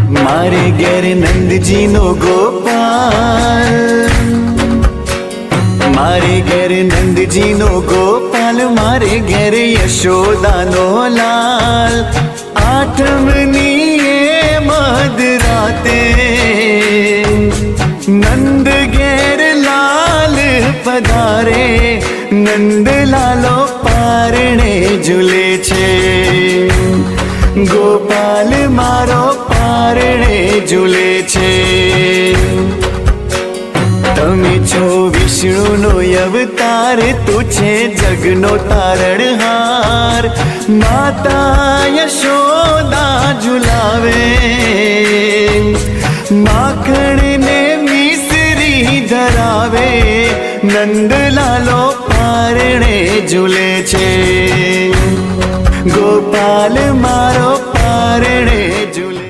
मारे घेर नंदजी नो गोपाल, मारे घेर नंदजी नो गोपाल, मारे घेर यशोदा नो लाल। आठमनी ये मधराते नंद घेर लाल पधारे, नंद लालो पारणे झूले छे, गोपाल मारो पारणे झूले छे। तमे छो विष्णुनो अवतार, तू छे जगनो तारणहार। माता यशोदा झुलावे, माखण ने मिसरी धरावे, नंदलालो पारणे झूले छे, गोपाल मारो